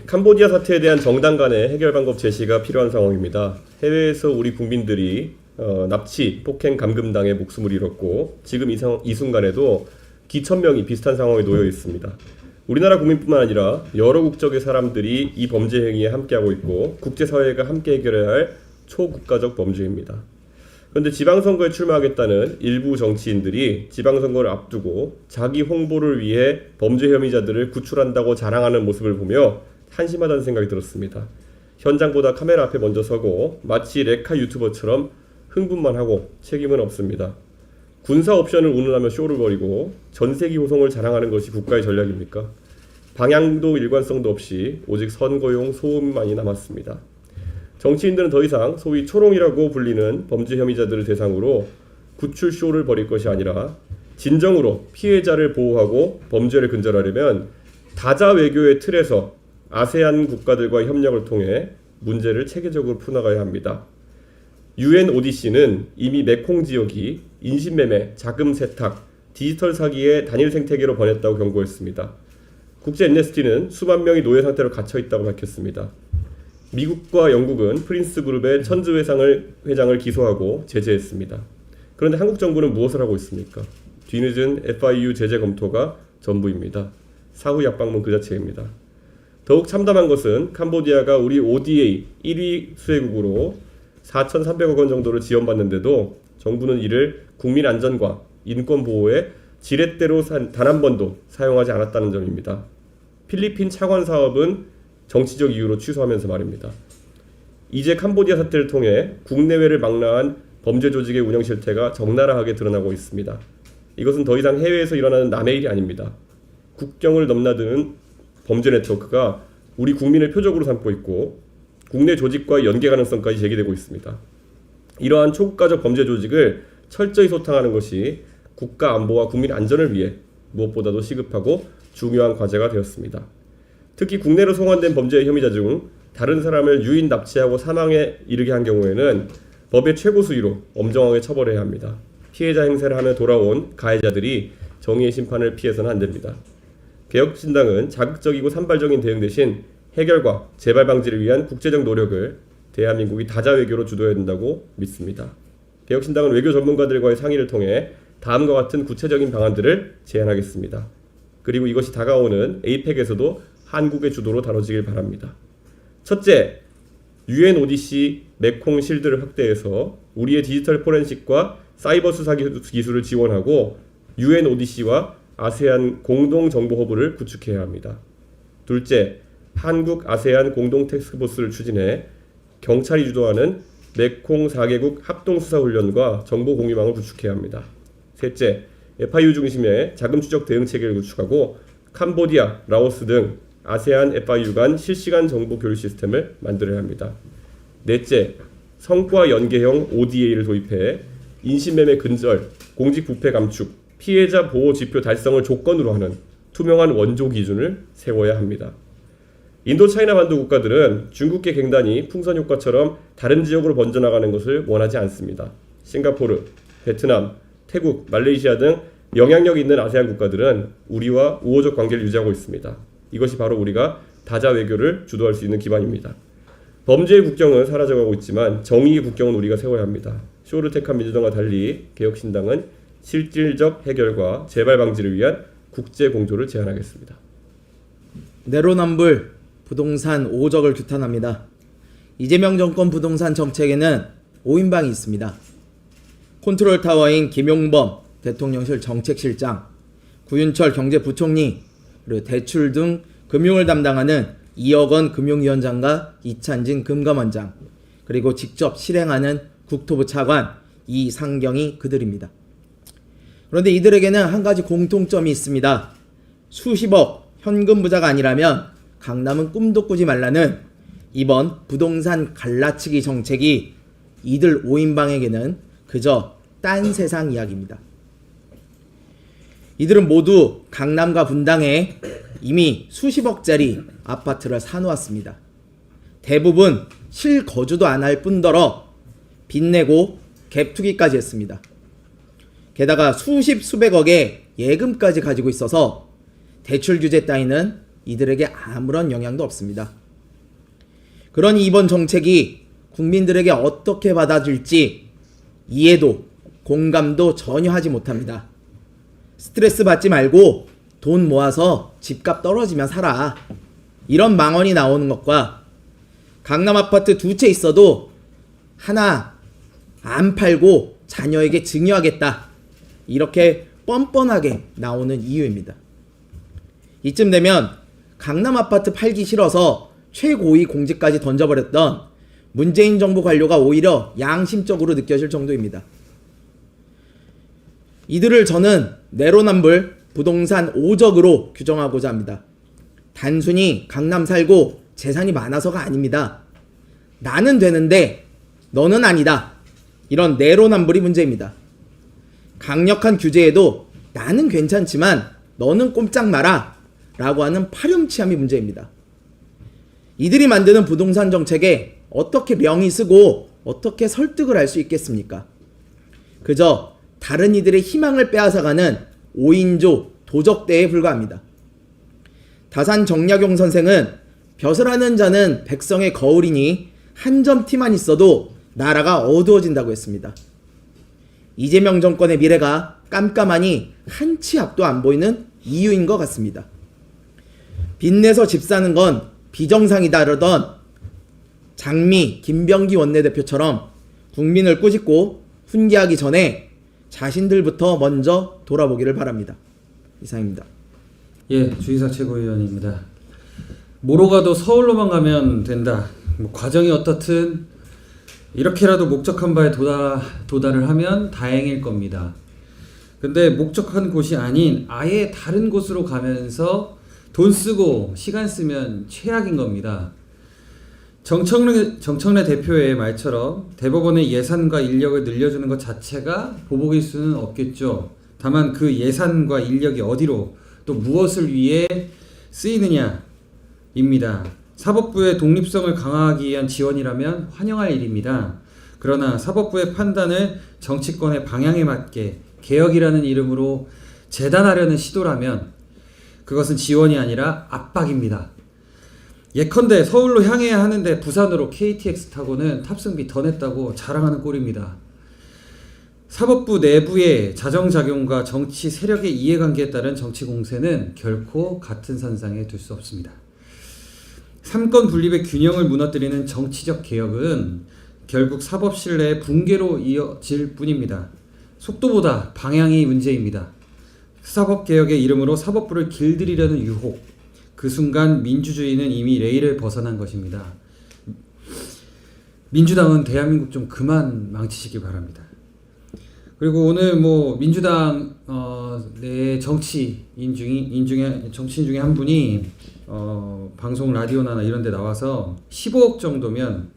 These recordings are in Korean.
캄보디아 사태에 대한 정당 간의 해결 방법 제시가 필요한 상황입니다. 해외에서 우리 국민들이 납치, 폭행, 감금당해 목숨을 잃었고 지금 이 순간에도 기천 명이 비슷한 상황에 놓여 있습니다. 우리나라 국민뿐만 아니라 여러 국적의 사람들이 이 범죄 행위에 함께하고 있고 국제사회가 함께 해결해야 할 초국가적 범죄입니다. 그런데 지방선거에 출마하겠다는 일부 정치인들이 지방선거를 앞두고 자기 홍보를 위해 범죄 혐의자들을 구출한다고 자랑하는 모습을 보며 한심하다는 생각이 들었습니다. 현장보다 카메라 앞에 먼저 서고 마치 레카 유튜버처럼 흥분만 하고 책임은 없습니다. 군사 옵션을 운운하며 쇼를 벌이고 전세기 호송을 자랑하는 것이 국가의 전략입니까? 방향도 일관성도 없이 오직 선거용 소음만이 남았습니다. 정치인들은 더 이상 소위 초롱이라고 불리는 범죄 혐의자들을 대상으로 구출쇼를 벌일 것이 아니라 진정으로 피해자를 보호하고 범죄를 근절하려면 다자 외교의 틀에서 아세안 국가들과 협력을 통해 문제를 체계적으로 풀어나가야 합니다. UNODC는 이미 메콩 지역이 인신매매, 자금 세탁, 디지털 사기의 단일 생태계로 번졌다고 경고했습니다. 국제 엠네스티는 수만 명이 노예 상태로 갇혀 있다고 밝혔습니다. 미국과 영국은 프린스 그룹의 천지 회장을 기소하고 제재했습니다. 그런데 한국 정부는 무엇을 하고 있습니까? 뒤늦은 FIU 제재 검토가 전부입니다. 사후 약방문 그 자체입니다. 더욱 참담한 것은 캄보디아가 우리 ODA 1위 수혜국으로 4,300억 원 정도를 지원받는데도 정부는 이를 국민 안전과 인권 보호에 지렛대로 단 한 번도 사용하지 않았다는 점입니다. 필리핀 차관 사업은 정치적 이유로 취소하면서 말입니다. 이제 캄보디아 사태를 통해 국내외를 망라한 범죄 조직의 운영 실태가 적나라하게 드러나고 있습니다. 이것은 더 이상 해외에서 일어나는 남의 일이 아닙니다. 국경을 넘나드는 범죄 네트워크가 우리 국민을 표적으로 삼고 있고 국내 조직과의 연계 가능성까지 제기되고 있습니다. 이러한 초국가적 범죄 조직을 철저히 소탕하는 것이 국가 안보와 국민 안전을 위해 무엇보다도 시급하고 중요한 과제가 되었습니다. 특히 국내로 송환된 범죄 혐의자 중 다른 사람을 유인 납치하고 사망에 이르게 한 경우에는 법의 최고 수위로 엄정하게 처벌해야 합니다. 피해자 행세를 하며 돌아온 가해자들이 정의의 심판을 피해서는 안 됩니다. 개혁신당은 자극적이고 산발적인 대응 대신 해결과 재발 방지를 위한 국제적 노력을 대한민국이 다자 외교로 주도해야 된다고 믿습니다. 개혁신당은 외교 전문가들과의 상의를 통해 다음과 같은 구체적인 방안들을 제안하겠습니다. 그리고 이것이 다가오는 APEC에서도 한국의 주도로 다뤄지길 바랍니다. 첫째, UNODC 메콩 실드를 확대해서 우리의 디지털 포렌식과 사이버 수사 기술을 지원하고 UNODC와 아세안 공동 정보 허브를 구축해야 합니다. 둘째, 한국 아세안 공동 태스크포스를 추진해 경찰이 주도하는 메콩 4개국 합동수사훈련과 정보 공유망을 구축해야 합니다. 셋째, FIU 중심의 자금 추적 대응 체계를 구축하고 캄보디아, 라오스 등 아세안 FIU 간 실시간 정보 교류 시스템을 만들어야 합니다. 넷째, 성과 연계형 ODA를 도입해 인신매매 근절, 공직 부패 감축, 피해자 보호 지표 달성을 조건으로 하는 투명한 원조 기준을 세워야 합니다. 인도 차이나 반도 국가들은 중국계 갱단이 풍선 효과처럼 다른 지역으로 번져나가는 것을 원하지 않습니다. 싱가포르, 베트남, 태국, 말레이시아 등 영향력 있는 아세안 국가들은 우리와 우호적 관계를 유지하고 있습니다. 이것이 바로 우리가 다자 외교를 주도할 수 있는 기반입니다. 범죄의 국경은 사라져가고 있지만 정의의 국경은 우리가 세워야 합니다. 쇼를 택한 민주당과 달리 개혁신당은 실질적 해결과 재발 방지를 위한 국제 공조를 제안하겠습니다. 내로남불 부동산 오적을 규탄합니다. 이재명 정권 부동산 정책에는 5인방이 있습니다. 컨트롤타워인 김용범 대통령실 정책실장, 구윤철 경제부총리, 그리고 대출 등 금융을 담당하는 이억원 금융위원장과 이찬진 금감원장, 그리고 직접 실행하는 국토부 차관 이상경이 그들입니다. 그런데 이들에게는 한 가지 공통점이 있습니다. 수십억 현금 부자가 아니라면 강남은 꿈도 꾸지 말라는 이번 부동산 갈라치기 정책이 이들 5인방에게는 그저 딴 세상 이야기입니다. 이들은 모두 강남과 분당에 이미 수십억짜리 아파트를 사놓았습니다. 대부분 실거주도 안 할 뿐더러 빚내고 갭투기까지 했습니다. 게다가 수십억의 예금까지 가지고 있어서 대출 규제 따위는 이들에게 아무런 영향도 없습니다. 그러니 이번 정책이 국민들에게 어떻게 받아들일지 이해도 공감도 전혀 하지 못합니다. 스트레스 받지 말고 돈 모아서 집값 떨어지면 살아. 이런 망언이 나오는 것과 강남 아파트 2채 있어도 하나 안 팔고 자녀에게 증여하겠다. 이렇게 뻔뻔하게 나오는 이유입니다. 이쯤 되면 강남 아파트 팔기 싫어서 최고위 공직까지 던져버렸던 문재인 정부 관료가 오히려 양심적으로 느껴질 정도입니다. 이들을 저는 내로남불 부동산 오적으로 규정하고자 합니다. 단순히 강남 살고 재산이 많아서가 아닙니다. 나는 되는데 너는 아니다. 이런 내로남불이 문제입니다. 강력한 규제에도 나는 괜찮지만 너는 꼼짝 마라 라고 하는 파렴치함이 문제입니다. 이들이 만드는 부동산 정책에 어떻게 명의 쓰고 어떻게 설득을 할 수 있겠습니까? 그저 다른 이들의 희망을 빼앗아가는 5인조 도적대에 불과합니다. 다산 정약용 선생은 벼슬 하는 자는 백성의 거울이니 한 점 티만 있어도 나라가 어두워진다고 했습니다. 이재명 정권의 미래가 깜깜하니 한 치 앞도 안 보이는 이유인 것 같습니다. 빚내서 집 사는 건 비정상이다 그러던 장미 김병기 원내대표처럼 국민을 꾸짖고 훈계하기 전에 자신들부터 먼저 돌아보기를 바랍니다. 이상입니다. 예, 주의사 최고위원입니다. 뭐로 가도 서울로만 가면 된다. 뭐 과정이 어떻든 이렇게라도 목적한 바에 도달을 하면 다행일 겁니다. 근데 목적한 곳이 아닌 아예 다른 곳으로 가면서 돈 쓰고 시간 쓰면 최악인 겁니다. 정청래 대표의 말처럼 대법원의 예산과 인력을 늘려주는 것 자체가 보복일 수는 없겠죠. 다만 그 예산과 인력이 어디로 또 무엇을 위해 쓰이느냐입니다. 사법부의 독립성을 강화하기 위한 지원이라면 환영할 일입니다. 그러나 사법부의 판단을 정치권의 방향에 맞게 개혁이라는 이름으로 재단하려는 시도라면 그것은 지원이 아니라 압박입니다. 예컨대 서울로 향해야 하는데 부산으로 KTX 타고는 탑승비 더 냈다고 자랑하는 꼴입니다. 사법부 내부의 자정작용과 정치 세력의 이해관계에 따른 정치 공세는 결코 같은 선상에 둘 수 없습니다. 삼권 분립의 균형을 무너뜨리는 정치적 개혁은 결국 사법 신뢰의 붕괴로 이어질 뿐입니다. 속도보다 방향이 문제입니다. 사법개혁의 이름으로 사법부를 길들이려는 유혹, 그 순간 민주주의는 이미 레일을 벗어난 것입니다. 민주당은 대한민국 좀 그만 망치시기 바랍니다. 그리고 오늘 뭐 민주당 내 정치인 중에 한 분이 방송 라디오나 이런 데 나와서 15억 정도면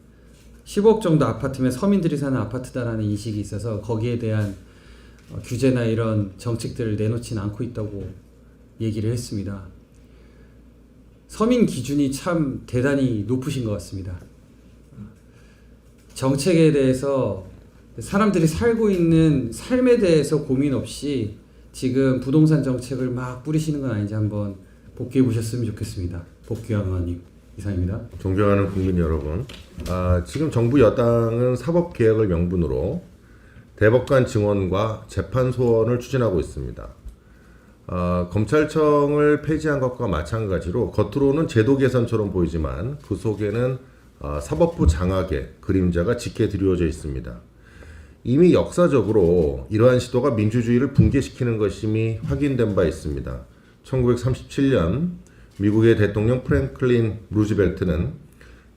15억 정도 아파트면 서민들이 사는 아파트다라는 인식이 있어서 거기에 대한 규제나 이런 정책들을 내놓지는 않고 있다고 얘기를 했습니다. 서민 기준이 참 대단히 높으신 것 같습니다. 정책에 대해서 사람들이 살고 있는 삶에 대해서 고민 없이 지금 부동산 정책을 막 뿌리시는 건 아닌지 한번 복귀해 보셨으면 좋겠습니다. 복귀한 의원님, 이상입니다. 존경하는 국민 여러분, 지금 정부 여당은 사법개혁을 명분으로 대법관 증원과 재판 소원을 추진하고 있습니다. 검찰청을 폐지한 것과 마찬가지로 겉으로는 제도 개선처럼 보이지만 그 속에는 사법부 장악의 그림자가 짙게 드리워져 있습니다. 이미 역사적으로 이러한 시도가 민주주의를 붕괴시키는 것임이 확인된 바 있습니다. 1937년 미국의 대통령 프랭클린 루즈벨트는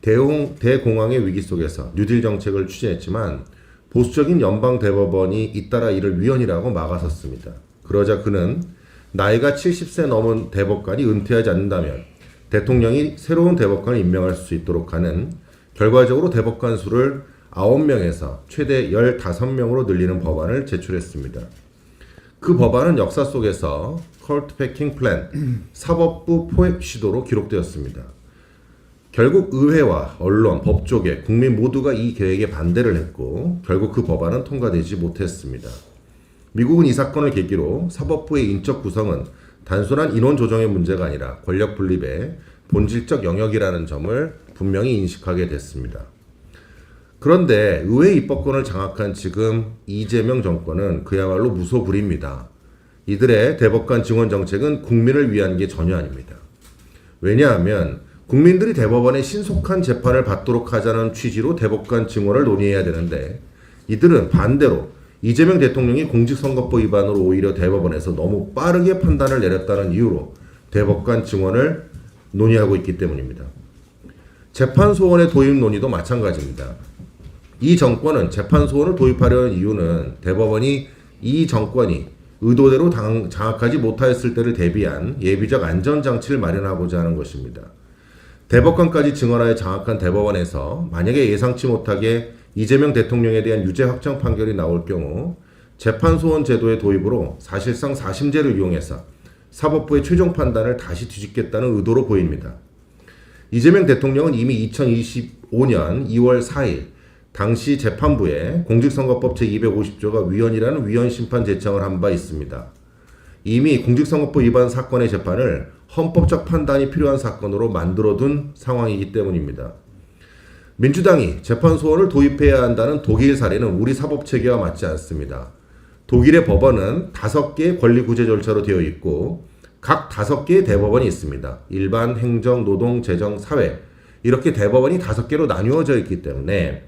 대공황의 위기 속에서 뉴딜 정책을 추진했지만 보수적인 연방대법원이 잇따라 이를 위헌이라고 막아섰습니다. 그러자 그는 나이가 70세 넘은 대법관이 은퇴하지 않는다면 대통령이 새로운 대법관을 임명할 수 있도록 하는 결과적으로 대법관 수를 9명에서 최대 15명으로 늘리는 법안을 제출했습니다. 그 법안은 역사 속에서 컬트 패킹 플랜, 사법부 포획 시도로 기록되었습니다. 결국 의회와 언론, 법조계, 국민 모두가 이 계획에 반대를 했고 결국 그 법안은 통과되지 못했습니다. 미국은 이 사건을 계기로 사법부의 인적 구성은 단순한 인원 조정의 문제가 아니라 권력 분립의 본질적 영역이라는 점을 분명히 인식하게 됐습니다. 그런데 의회 입법권을 장악한 지금 이재명 정권은 그야말로 무소불위입니다. 이들의 대법관 증원 정책은 국민을 위한 게 전혀 아닙니다. 왜냐하면 국민들이 대법원의 신속한 재판을 받도록 하자는 취지로 대법관 증원을 논의해야 되는데 이들은 반대로 이재명 대통령이 공직선거법 위반으로 오히려 대법원에서 너무 빠르게 판단을 내렸다는 이유로 대법관 증원을 논의하고 있기 때문입니다. 재판소원의 도입 논의도 마찬가지입니다. 이 정권은 재판소원을 도입하려는 이유는 대법원이 이 정권이 의도대로 장악하지 못하였을 때를 대비한 예비적 안전장치를 마련하고자 하는 것입니다. 대법관까지 증언하여 장악한 대법원에서 만약에 예상치 못하게 이재명 대통령에 대한 유죄 확정 판결이 나올 경우 재판소원 제도의 도입으로 사실상 사심제를 이용해서 사법부의 최종 판단을 다시 뒤집겠다는 의도로 보입니다. 이재명 대통령은 이미 2025년 2월 4일 당시 재판부에 공직선거법 제250조가 위헌이라는 위헌 심판 제청을 한 바 있습니다. 이미 공직선거법 위반 사건의 재판을 헌법적 판단이 필요한 사건으로 만들어둔 상황이기 때문입니다. 민주당이 재판소원을 도입해야 한다는 독일 사례는 우리 사법체계와 맞지 않습니다. 독일의 법원은 5개의 권리구제 절차로 되어 있고 각 5개의 대법원이 있습니다. 일반, 행정, 노동, 재정, 사회 이렇게 대법원이 5개로 나누어져 있기 때문에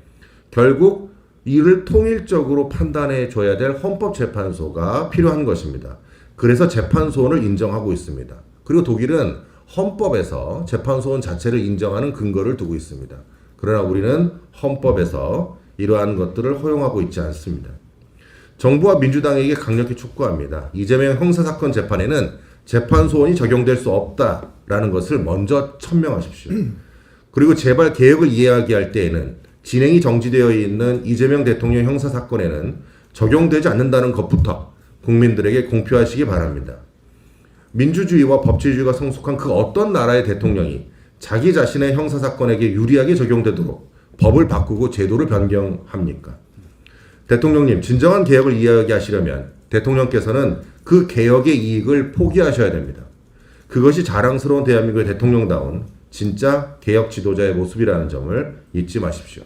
결국 이를 통일적으로 판단해 줘야 될 헌법재판소가 필요한 것입니다. 그래서 재판소원을 인정하고 있습니다. 그리고 독일은 헌법에서 재판소원 자체를 인정하는 근거를 두고 있습니다. 그러나 우리는 헌법에서 이러한 것들을 허용하고 있지 않습니다. 정부와 민주당에게 강력히 촉구합니다. 이재명 형사사건 재판에는 재판소원이 적용될 수 없다라는 것을 먼저 천명하십시오. 그리고 제발 개혁을 이야기할 때에는 진행이 정지되어 있는 이재명 대통령 형사사건에는 적용되지 않는다는 것부터 국민들에게 공표하시기 바랍니다. 민주주의와 법치주의가 성숙한 그 어떤 나라의 대통령이 자기 자신의 형사사건에게 유리하게 적용되도록 법을 바꾸고 제도를 변경합니까? 대통령님, 진정한 개혁을 이야기하시려면 대통령께서는 그 개혁의 이익을 포기하셔야 됩니다. 그것이 자랑스러운 대한민국의 대통령다운 진짜 개혁 지도자의 모습이라는 점을 잊지 마십시오.